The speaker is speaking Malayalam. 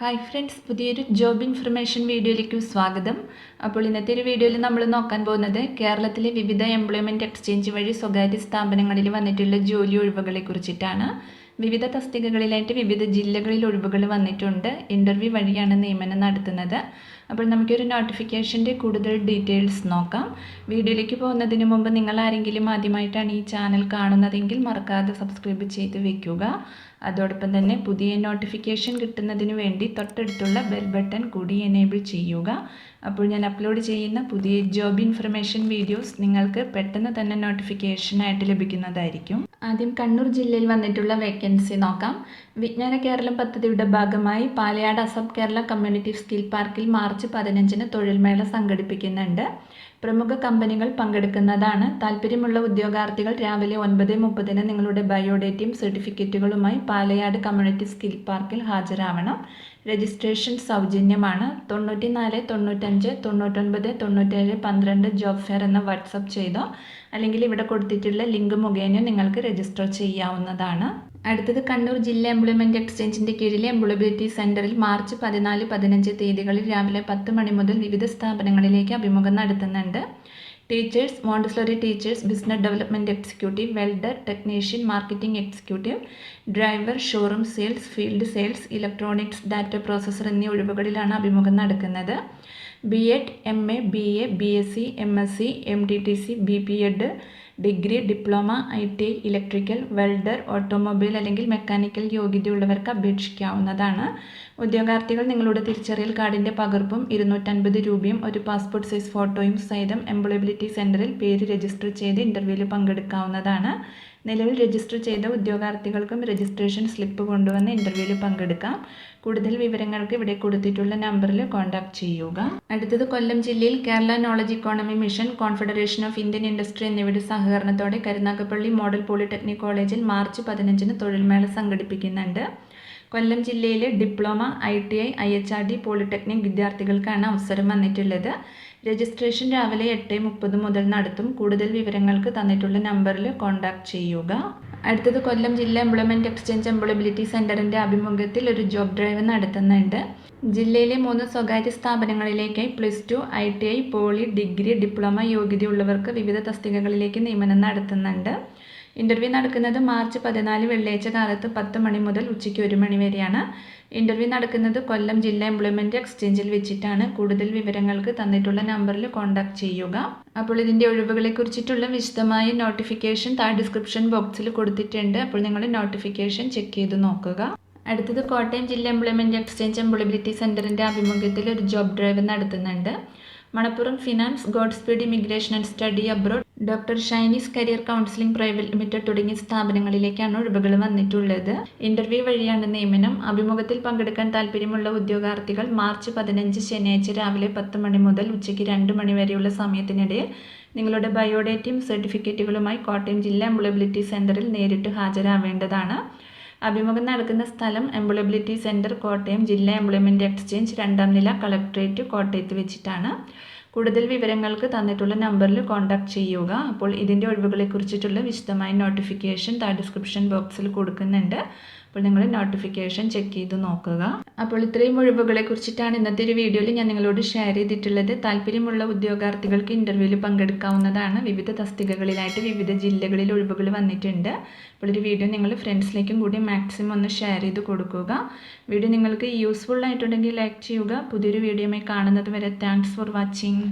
ഹായ് ഫ്രണ്ട്സ്, പുതിയൊരു ജോബ് ഇൻഫർമേഷൻ വീഡിയോയിലേക്ക് സ്വാഗതം. അപ്പോൾ ഇന്നത്തെ ഒരു വീഡിയോയിൽ നമ്മൾ നോക്കാൻ പോകുന്നത് കേരളത്തിലെ വിവിധ എംപ്ലോയ്മെൻറ്റ് എക്സ്ചേഞ്ച് വഴി സ്വകാര്യ സ്ഥാപനങ്ങളിൽ വന്നിട്ടുള്ള ജോലി ഒഴിവുകളെ കുറിച്ചിട്ടാണ്. വിവിധ തസ്തികകളിലായിട്ട് വിവിധ ജില്ലകളിൽ ഒഴിവുകൾ വന്നിട്ടുണ്ട്. ഇൻ്റർവ്യൂ വഴിയാണ് നിയമനം നടത്തുന്നത്. അപ്പോൾ നമുക്കൊരു നോട്ടിഫിക്കേഷൻ്റെ കൂടുതൽ ഡീറ്റെയിൽസ് നോക്കാം. വീഡിയോയിലേക്ക് പോകുന്നതിന് മുമ്പ് നിങ്ങൾ ആരെങ്കിലും ആദ്യമായിട്ടാണ് ഈ ചാനൽ കാണുന്നതെങ്കിൽ മറക്കാതെ സബ്സ്ക്രൈബ് ചെയ്ത് വെക്കുക. അതോടൊപ്പം തന്നെ പുതിയ നോട്ടിഫിക്കേഷൻ കിട്ടുന്നതിന് വേണ്ടി തൊട്ടടുത്തുള്ള ബെൽ ബട്ടൺ കൂടി എനേബിൾ ചെയ്യുക. അപ്പോൾ ഞാൻ അപ്ലോഡ് ചെയ്യുന്ന പുതിയ ജോബ് ഇൻഫർമേഷൻ വീഡിയോസ് നിങ്ങൾക്ക് പെട്ടെന്ന് തന്നെ നോട്ടിഫിക്കേഷനായിട്ട് ലഭിക്കുന്നതായിരിക്കും. ആദ്യം കണ്ണൂർ ജില്ലയിൽ വന്നിട്ടുള്ള വേക്കൻസി നോക്കാം. വിജ്ഞാന കേരളം പദ്ധതിയുടെ ഭാഗമായി പാലയാട് അസം കേരള കമ്മ്യൂണിറ്റി സ്കിൽ പാർക്കിൽ മാർച്ച് 15-ന് തൊഴിൽമേള സംഘടിപ്പിക്കുന്നുണ്ട്. പ്രമുഖ കമ്പനികൾ പങ്കെടുക്കുന്നതാണ്. താല്പര്യമുള്ള ഉദ്യോഗാർത്ഥികൾ രാവിലെ 9:30-ന് നിങ്ങളുടെ ബയോഡേറ്റയും സർട്ടിഫിക്കറ്റുകളുമായി പാലയാട് കമ്മ്യൂണിറ്റി സ്കിൽ പാർക്കിൽ ഹാജരാവണം. രജിസ്ട്രേഷൻ സൗജന്യമാണ്. 94 95 99 97 12 ജോബ് ഫെയർ എന്ന വാട്സപ്പ് ചെയ്തോ അല്ലെങ്കിൽ ഇവിടെ കൊടുത്തിട്ടുള്ള ലിങ്ക് മുഖേന നിങ്ങൾക്ക് രജിസ്റ്റർ ചെയ്യാവുന്നതാണ്. അടുത്തത് കണ്ണൂർ ജില്ലാ എംപ്ലോയ്മെൻറ്റ് എക്സ്ചേഞ്ചിൻ്റെ കീഴിലെ എംപ്ലോയബിലിറ്റി സെൻറ്ററിൽ മാർച്ച് 14, 15 തീയതികളിൽ രാവിലെ 10 മണി മുതൽ വിവിധ സ്ഥാപനങ്ങളിലേക്ക് അഭിമുഖം നടത്തുന്നുണ്ട്. Teachers, Montessori teachers, business development executive, welder, technician, marketing executive, driver, showroom sales, field sales, electronics, data processor എന്നീ ഒഴിവുകളിലാണ് അഭിമുഖം നടക്കുന്നത്. BEd, MA, BA, BSc, MSc, MTTC, BPEd, degree, diploma, ITI, electrical, welder, automobile അല്ലെങ്കിൽ മെക്കാനിക്കൽ യോഗ്യതയുള്ളവർക്ക് അപേക്ഷിക്കാവുന്നതാണ്. ഉദ്യോഗാർത്ഥികൾ നിങ്ങളുടെ തിരിച്ചറിയൽ കാർഡിൻ്റെ പകർപ്പും 250 രൂപയും ഒരു പാസ്പോർട്ട് സൈസ് ഫോട്ടോയും സഹിതം എംപ്ലോയബിലിറ്റി സെൻറ്ററിൽ പേര് രജിസ്റ്റർ ചെയ്ത് ഇൻ്റർവ്യൂവിൽ പങ്കെടുക്കാവുന്നതാണ്. നിലവിൽ രജിസ്റ്റർ ചെയ്ത ഉദ്യോഗാർത്ഥികൾക്കും രജിസ്ട്രേഷൻ സ്ലിപ്പ് കൊണ്ടുവന്ന് ഇൻ്റർവ്യൂവിൽ പങ്കെടുക്കാം. കൂടുതൽ വിവരങ്ങൾക്ക് ഇവിടെ കൊടുത്തിട്ടുള്ള നമ്പറിൽ കോൺടാക്ട് ചെയ്യുക. അടുത്തത് കൊല്ലം ജില്ലയിൽ Kerala knowledge economy mission, confederation of Indian industry എന്നിവയുടെ സഹകരണത്തോടെ കരുനാഗപ്പള്ളി മോഡൽ പോളിടെക്നിക് കോളേജിൽ മാർച്ച് 15-ന് തൊഴിൽമേള സംഘടിപ്പിക്കുന്നുണ്ട്. കൊല്ലം ജില്ലയിലെ ഡിപ്ലോമ, ITI, IHRD, പോളിടെക്നിക് വിദ്യാർത്ഥികൾക്കാണ് അവസരം വന്നിട്ടുള്ളത്. രജിസ്ട്രേഷൻ രാവിലെ 8:30 മുതൽ നടത്തും. കൂടുതൽ വിവരങ്ങൾക്ക് തന്നിട്ടുള്ള നമ്പറിൽ കോൺടാക്ട് ചെയ്യുക. അടുത്തത് കൊല്ലം ജില്ലാ എംപ്ലോയ്മെൻറ്റ് എക്സ്ചേഞ്ച് എംപ്ലോയബിലിറ്റി സെൻറ്ററിൻ്റെ ആഭിമുഖ്യത്തിൽ ഒരു ജോബ് ഡ്രൈവ് നടത്തുന്നുണ്ട്. ജില്ലയിലെ 3 സ്വകാര്യ സ്ഥാപനങ്ങളിലേക്കായി +2, ITI, പോളി, ഡിഗ്രി, ഡിപ്ലോമ യോഗ്യതയുള്ളവർക്ക് വിവിധ തസ്തികകളിലേക്ക് നിയമനം നടത്തുന്നുണ്ട്. ഇൻ്റർവ്യൂ നടക്കുന്നത് മാർച്ച് 14 വെള്ളിയാഴ്ച കാലത്ത് 10 മണി മുതൽ ഉച്ചയ്ക്ക് 1 മണി വരെയാണ്. ഇൻ്റർവ്യൂ നടക്കുന്നത് കൊല്ലം ജില്ലാ എംപ്ലോയ്മെൻറ്റ് എക്സ്ചേഞ്ചിൽ വെച്ചിട്ടാണ്. കൂടുതൽ വിവരങ്ങൾക്ക് തന്നിട്ടുള്ള നമ്പറിൽ കോൺടാക്ട് ചെയ്യുക. അപ്പോൾ ഇതിൻ്റെ ഒഴിവുകളെ കുറിച്ചിട്ടുള്ള വിശദമായ നോട്ടിഫിക്കേഷൻ ഡിസ്ക്രിപ്ഷൻ ബോക്സിൽ കൊടുത്തിട്ടുണ്ട്. അപ്പോൾ നിങ്ങൾ നോട്ടിഫിക്കേഷൻ ചെക്ക് ചെയ്ത് നോക്കുക. അടുത്തത് കോട്ടയം ജില്ലാ എംപ്ലോയ്മെൻറ്റ് എക്സ്ചേഞ്ച് എംപ്ലോയബിലിറ്റി സെൻറ്ററിൻ്റെ ആഭിമുഖ്യത്തിൽ ഒരു ജോബ് ഡ്രൈവ് നടത്തുന്നുണ്ട്. Manappuram finance, god speed immigration and study abroad, doctor Shine's career counselling private limited തുടങ്ങിയ സ്ഥാപനങ്ങളിലേക്കാണ് ഒഴിവുകൾ വന്നിട്ടുള്ളത്. ഇൻ്റർവ്യൂ വഴിയാണ് നിയമനം. അഭിമുഖത്തിൽ പങ്കെടുക്കാൻ താല്പര്യമുള്ള ഉദ്യോഗാർത്ഥികൾ മാർച്ച് 15 ശനിയാഴ്ച രാവിലെ 10 മണി മുതൽ ഉച്ചയ്ക്ക് 2 മണി വരെയുള്ള സമയത്തിനിടയിൽ നിങ്ങളുടെ ബയോഡേറ്റയും സർട്ടിഫിക്കറ്റുകളുമായി കോട്ടയം ജില്ലാ എംപ്ലോയബിലിറ്റി സെൻറ്ററിൽ നേരിട്ട് ഹാജരാവേണ്ടതാണ്. അഭിമുഖം നടക്കുന്ന സ്ഥലം എംപ്ലോയബിലിറ്റി സെൻറ്റർ, കോട്ടയം ജില്ലാ എംപ്ലോയ്മെൻറ്റ് എക്സ്ചേഞ്ച്, 2ാം നില, കളക്ട്രേറ്റ്, കോട്ടയത്ത് വെച്ചിട്ടാണ്. കൂടുതൽ വിവരങ്ങൾക്ക് തന്നിട്ടുള്ള നമ്പറിൽ കോൺടാക്ട് ചെയ്യുക. അപ്പോൾ ഇതിൻ്റെ ഒഴിവുകളെ കുറിച്ചിട്ടുള്ള വിശദമായ നോട്ടിഫിക്കേഷൻ ഡിസ്ക്രിപ്ഷൻ ബോക്സിൽ കൊടുക്കുന്നുണ്ട്. അപ്പോൾ നിങ്ങൾ നോട്ടിഫിക്കേഷൻ ചെക്ക് ചെയ്ത് നോക്കുക. അപ്പോൾ ഇത്രയും ഒഴിവുകളെ കുറിച്ചിട്ടാണ് ഇന്നത്തെ ഒരു വീഡിയോയിൽ ഞാൻ നിങ്ങളോട് ഷെയർ ചെയ്തിട്ടുള്ളത്. താല്പര്യമുള്ള ഉദ്യോഗാർത്ഥികൾക്ക് ഇൻ്റർവ്യൂവിൽ പങ്കെടുക്കാവുന്നതാണ്. വിവിധ തസ്തികകളിലായിട്ട് വിവിധ ജില്ലകളിൽ ഒഴിവുകൾ വന്നിട്ടുണ്ട്. അപ്പോൾ ഒരു വീഡിയോ നിങ്ങൾ ഫ്രണ്ട്സിലേക്കും കൂടി മാക്സിമം ഒന്ന് ഷെയർ ചെയ്ത് കൊടുക്കുക. വീഡിയോ നിങ്ങൾക്ക് യൂസ്ഫുൾ ആയിട്ടുണ്ടെങ്കിൽ ലൈക്ക് ചെയ്യുക. പുതിയൊരു വീഡിയോയുമായി കാണുന്നത് വരെ താങ്ക്സ് ഫോർ വാച്ചിങ്.